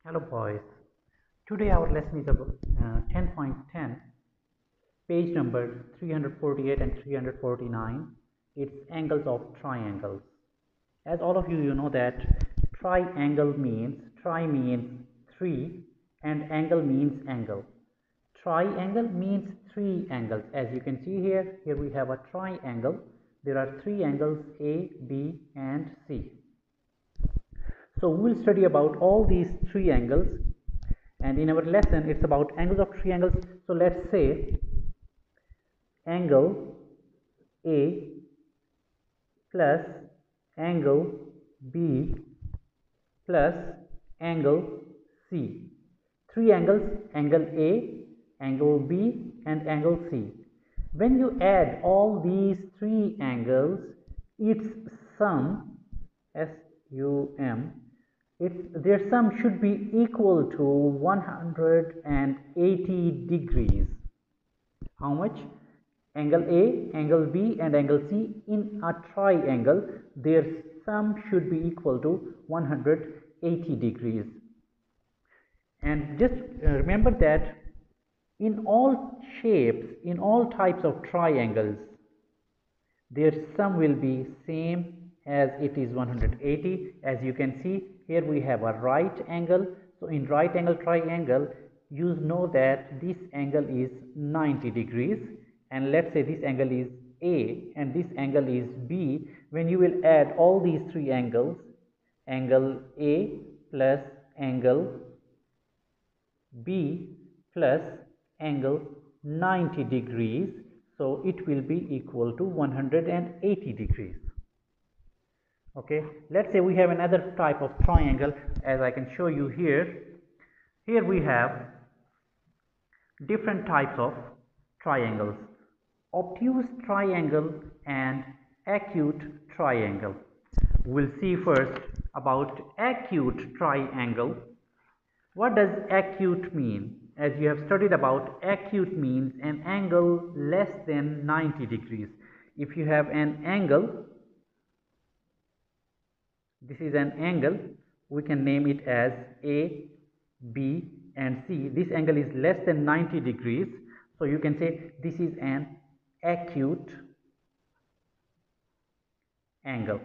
Hello boys, today our lesson is about 10.10, page number 348 and 349. It's angles of triangles. As all of you know that triangle means, tri means 3 and angle means angle. Triangle means 3 angles. As you can see here we have a triangle. There are 3 angles A, B and C. So we will study about all these 3 angles, and in our lesson it's about angles of triangles. So let's say angle A plus angle B plus angle C. 3 angles, angle A, angle B and angle C. When you add all these 3 angles, its sum, S-U-M, their sum should be equal to 180 degrees. How much? Angle A, angle B and angle C in a triangle, their sum should be equal to 180 degrees. And just remember that in all shapes, in all types of triangles, their sum will be same as it is 180. As you can see here we have a right angle. So in right angle triangle, you know that this angle is 90 degrees, and let's say this angle is A and this angle is B. When you will add all these 3 angles, angle A plus angle B plus angle 90 degrees, so it will be equal to 180 degrees. Okay, let's say we have another type of triangle, as I can show you here. Here we have different types of triangles: obtuse triangle and acute triangle. We'll see first about acute triangle. What does acute mean? As you have studied about, acute means an angle less than 90 degrees. If you have an angle, this is an angle, we can name it as A, B and C. This angle is less than 90 degrees, so you can say this is an acute angle.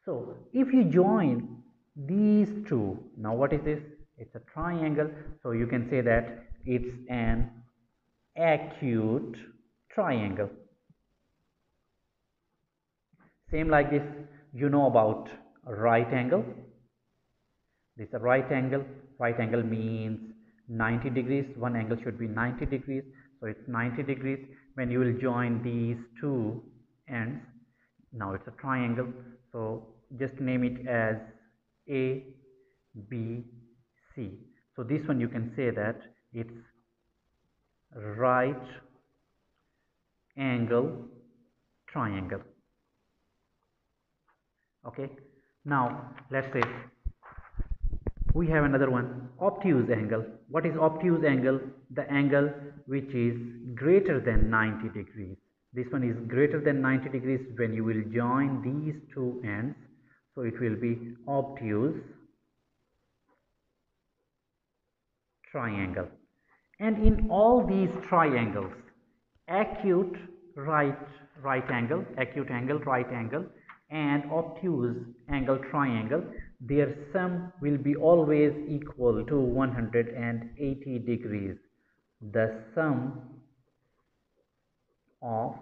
So if you join these two, now what is this? It's a triangle, so you can say that it's an acute triangle. Same like this, you know about a right angle. This is a right angle. Right angle means 90 degrees. One angle should be 90 degrees, so it's 90 degrees. When you will join these two ends, now it's a triangle, so just name it as A, B, C. So this one you can say that it's right angle triangle. Okay, now let's say we have another one, obtuse angle. What is obtuse angle? The angle which is greater than 90 degrees. This one is greater than 90 degrees when you will join these two ends, so it will be obtuse triangle. And in all these triangles, acute right angle, acute angle, right angle and obtuse angle triangle, their sum will be always equal to 180 degrees. The sum of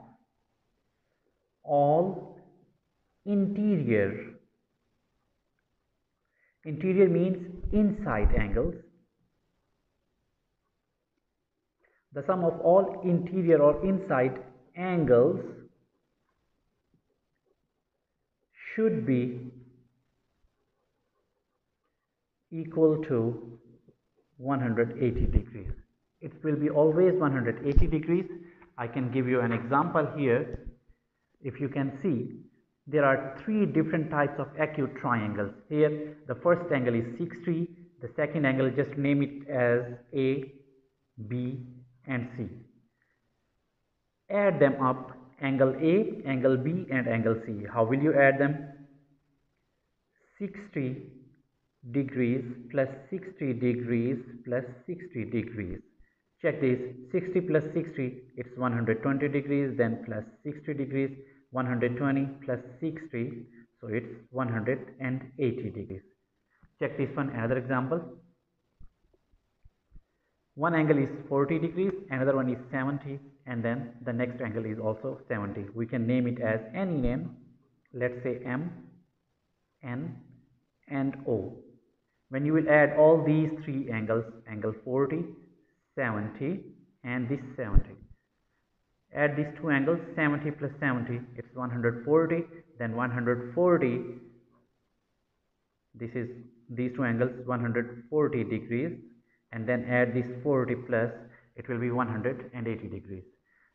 all interior means inside angles. The sum of all interior or inside angles should be equal to 180 degrees. It will be always 180 degrees. I can give you an example here. If you can see, there are 3 different types of acute triangles. Here the first angle is 60, the second angle, just name it as A, B and C. Add them up, angle A, angle B and angle C. How will you add them? 60 degrees plus 60 degrees plus 60 degrees. Check this, 60 plus 60, it's 120 degrees, then plus 60 degrees, 120 plus 60, so it's 180 degrees. Check this one, another example. One angle is 40 degrees, another one is 70, and then the next angle is also 70. We can name it as any name, let's say M, N, and O. When you will add all these three angles, angle 40, 70, and this 70. Add these two angles, 70 plus 70, it's 140, then 140, this is these two angles, 140 degrees, and then add this 40 plus, it will be 180 degrees.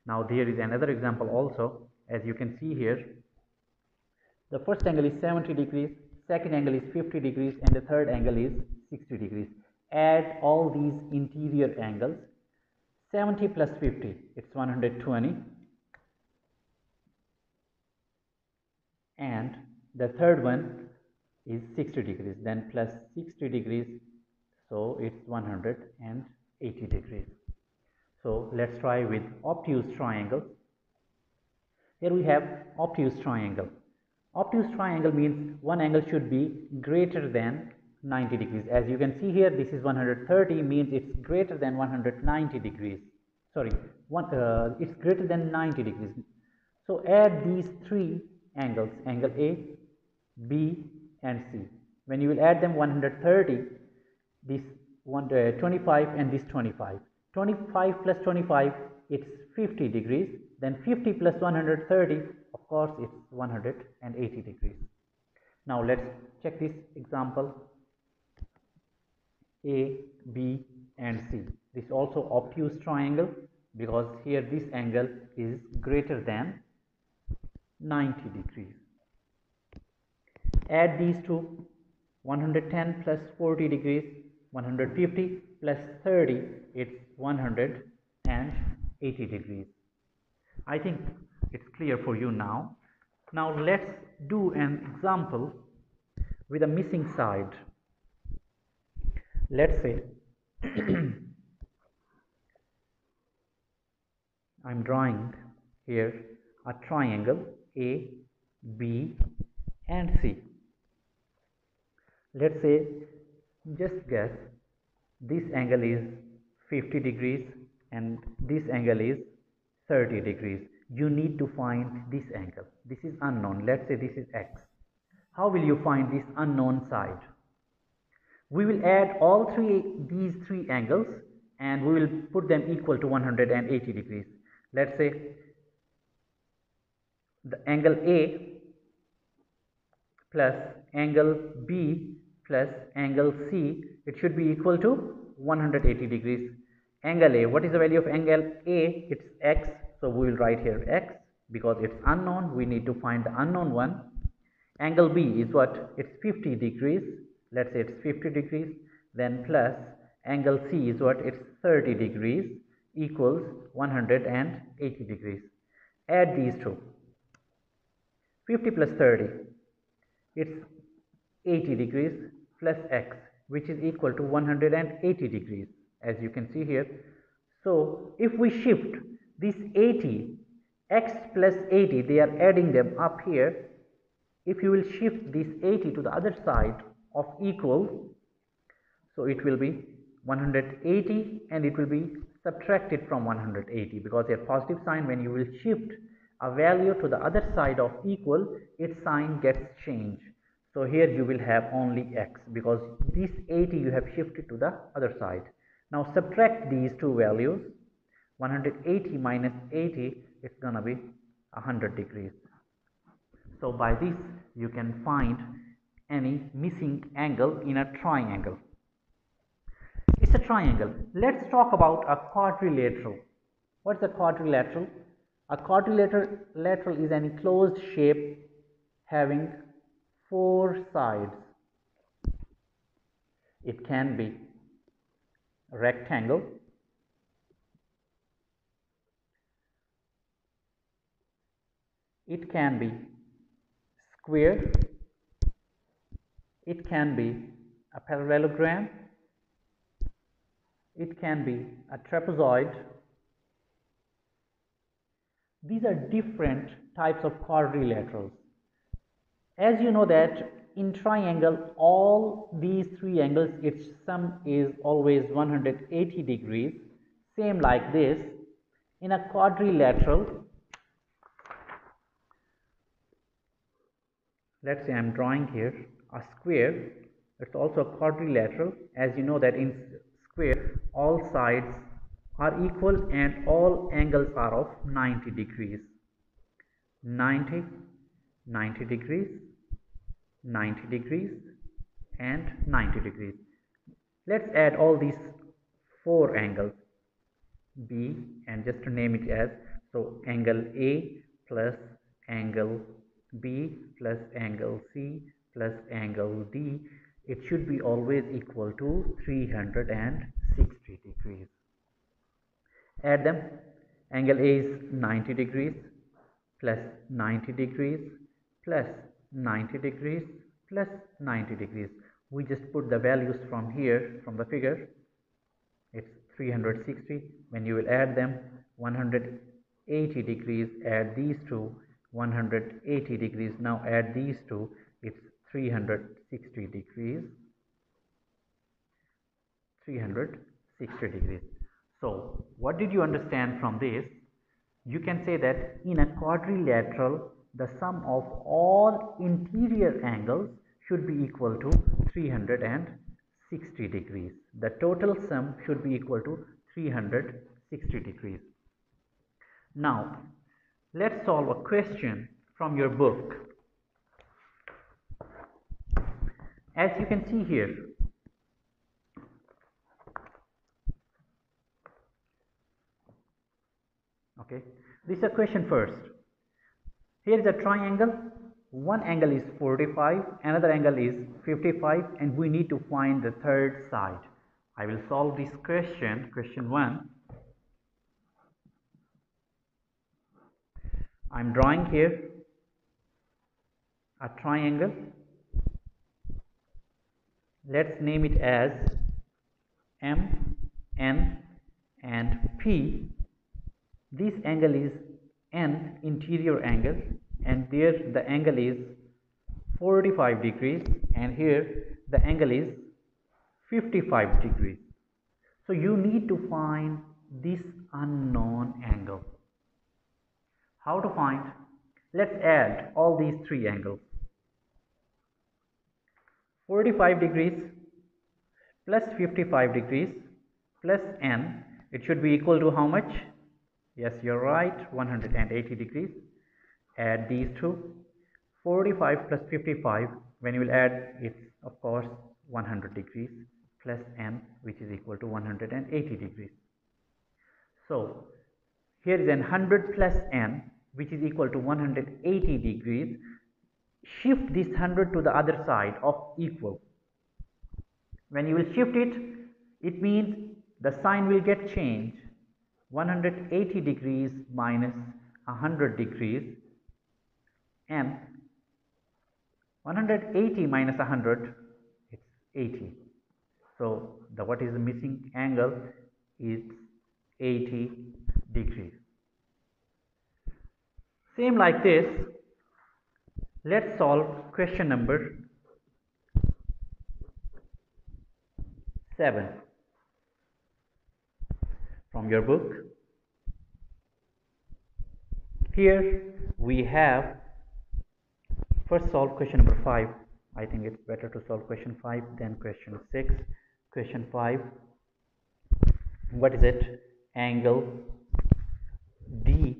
Now there is another example also, as you can see here. The first angle is 70 degrees, second angle is 50 degrees, and the third angle is 60 degrees. Add all these interior angles. 70 plus 50, it's 120. And the third one is 60 degrees, then plus 60 degrees, so it's 180 degrees. So let's try with obtuse triangle. Here we have obtuse triangle. Obtuse triangle means one angle should be greater than 90 degrees. As you can see here, this is 130, means it's greater than 190 degrees. Sorry, it's greater than 90 degrees. So add these three angles, angle A, B, and C. When you will add them, 130, this 25 and this 25. 25 plus 25, it's 50 degrees. Then 50 plus 130, of course, it's 180 degrees. Now let's check this example. A, B, and C. This is also obtuse triangle because here this angle is greater than 90 degrees. Add these two, 110 plus 40 degrees, 150 plus 30, it's 180 degrees. I think it's clear for you now. Now let's do an example with a missing side. Let's say I'm drawing here a triangle A, B, and C. Let's say, just guess, this angle is 50 degrees and this angle is 30 degrees. You need to find this angle. This is unknown. Let's say this is X. How will you find this unknown side? We will add all these three angles and we will put them equal to 180 degrees. Let's say the angle A plus angle B plus angle C, it should be equal to 180 degrees. Angle A, what is the value of angle A? It's X, so we will write here X because it's unknown. We need to find the unknown one. Angle B is what? It's 50 degrees. Let's say it's 50 degrees. Then plus angle C is what? It's 30 degrees equals 180 degrees. Add these two. 50 plus 30, it's 80 degrees plus X, which is equal to 180 degrees, as you can see here. So if we shift this 80, X plus 80, they are adding them up here. If you will shift this 80 to the other side of equal, so it will be 180 and it will be subtracted from 180 because a positive sign, when you will shift a value to the other side of equal, its sign gets changed. So here you will have only X because this 80 you have shifted to the other side. Now subtract these two values. 180 minus 80, it's gonna be 100 degrees. So by this you can find any missing angle in a triangle. It's a triangle. Let's talk about a quadrilateral. What's a quadrilateral? A quadrilateral is an enclosed shape having four sides. It can be a rectangle, it can be square, it can be a parallelogram, it can be a trapezoid. These are different types of quadrilaterals. As you know that in triangle, all these three angles, its sum is always 180 degrees. Same like this. In a quadrilateral, let's say I'm drawing here a square. It's also a quadrilateral. As you know that in square, all sides are equal and all angles are of 90 degrees. 90, 90 degrees, 90 degrees and 90 degrees. Let's add all these four angles, B, and just to name it as, so angle A plus angle B plus angle C plus angle D, it should be always equal to 360 degrees. Add them. Angle A is 90 degrees plus 90 degrees plus 90 degrees plus 90 degrees. We just put the values from here, from the figure. It's 360. When you will add them, 180 degrees, add these two, 180 degrees. Now add these two, it's 360 degrees. 360 degrees. So what did you understand from this? You can say that in a quadrilateral, the sum of all interior angles should be equal to 360 degrees. The total sum should be equal to 360 degrees. Now, let's solve a question from your book. As you can see here, okay, this is a question first. Here is a triangle. One angle is 45, another angle is 55, and we need to find the third side. I will solve this question, question 1. I am drawing here a triangle. Let's name it as M, N, and P. This angle is N, interior angle, and there the angle is 45 degrees, and here the angle is 55 degrees. So you need to find this unknown angle. How to find? Let's add all these three angles. 45 degrees plus 55 degrees plus N, it should be equal to how much? Yes, you're right, 180 degrees. Add these two. 45 plus 55, when you will add, it's of course 100 degrees plus N, which is equal to 180 degrees. So here is 100 plus N, which is equal to 180 degrees. Shift this 100 to the other side of equal. When you will shift it, it means the sign will get changed. 180 degrees minus 100 degrees, and 180 minus 100, it's 80. So the what is the missing angle is 80 degrees. Same like this, let's solve question number 7 from your book. Here we have, first solve question number 5. I think it's better to solve question 5 than question 6. Question 5, what is it? Angle D,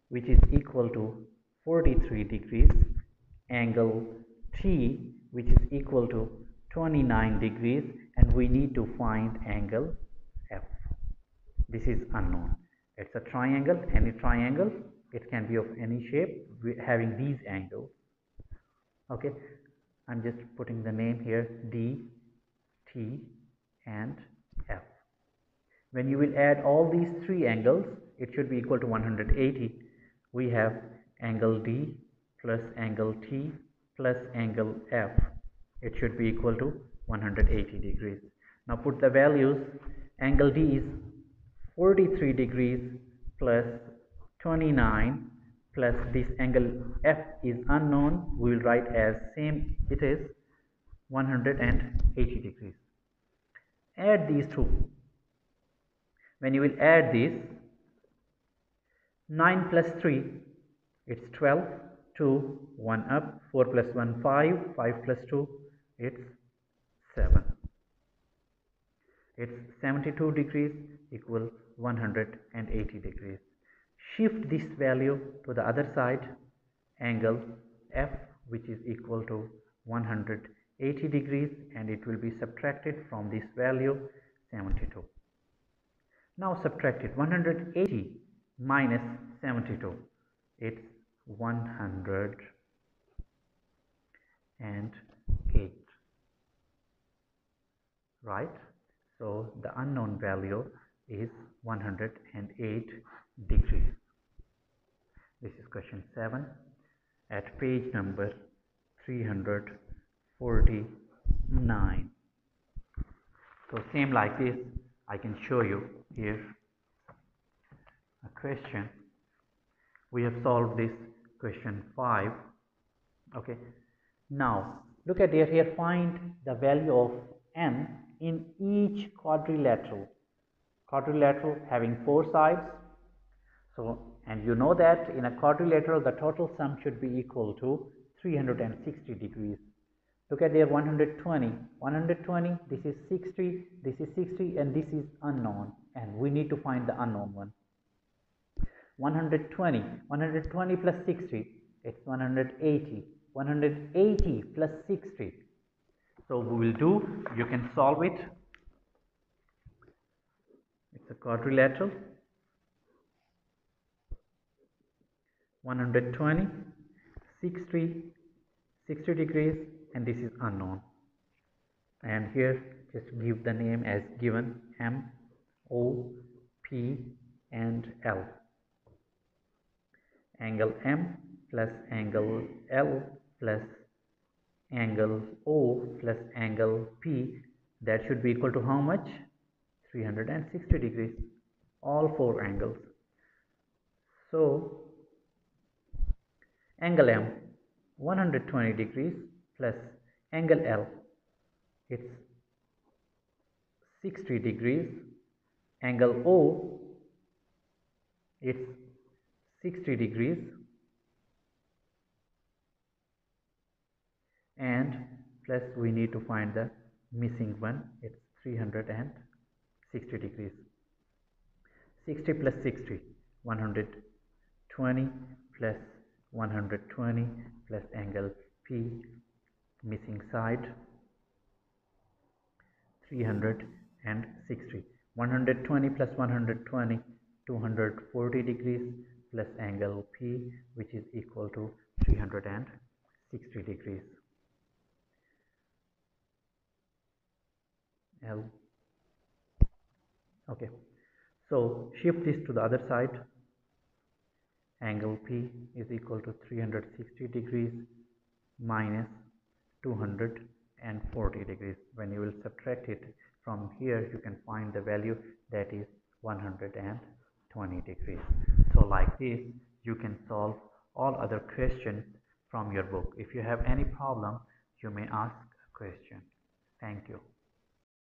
which is equal to 43 degrees, angle T, which is equal to 29 degrees, and we need to find angle F. This is unknown. It's a triangle. Any triangle, it can be of any shape having these angles. Okay, I'm just putting the name here, D, T, and F. When you will add all these three angles, it should be equal to 180. We have angle D plus angle T plus angle F. it should be equal to 180 degrees. Now put the values. Angle D is 43 degrees plus 29 plus this angle F is unknown. We will write as same, it is 180 degrees. Add these two. When you will add this, 9 plus 3, it's 12, 2, 1 up, 4 plus 1, 5, 5 plus 2, it's 7. It's 72 degrees equal 180 degrees. Shift this value to the other side, angle F, which is equal to 180 degrees, and it will be subtracted from this value 72. Now subtract it. 180 minus 72, it's 108, right? So the unknown value is 108 degrees. This is question 7 at page number 349. So same like this, I can show you here a question. We have solved this question 5. Okay. Now look at here, find the value of m in each quadrilateral. Quadrilateral having 4 sides. So, and you know that in a quadrilateral the total sum should be equal to 360 degrees. Look at there, 120, this is 60, this is 60, and this is unknown, and we need to find the unknown one. 120 plus 60, it's 180, 180 plus 60. So we will do, you can solve it. It's a quadrilateral. 120, 60 degrees, and this is unknown. And here just give the name as given, M, O, P, and L. Angle M plus angle L plus angle O plus angle P, that should be equal to how much? 360 degrees, all 4 angles. So angle M, 120 degrees plus angle L, it's 60 degrees. Angle O, it's 60 degrees. And plus we need to find the missing one, it's 360 degrees. 60 plus 60, 120 plus 120 plus angle P, missing side, 360. 120 plus 120, 240 degrees plus angle P, which is equal to 360 degrees. L. Okay, so shift this to the other side. Angle P is equal to 360 degrees minus 240 degrees. When you will subtract it from here, you can find the value, that is 120 degrees. So like this, you can solve all other questions from your book. If you have any problem, you may ask a question. Thank you.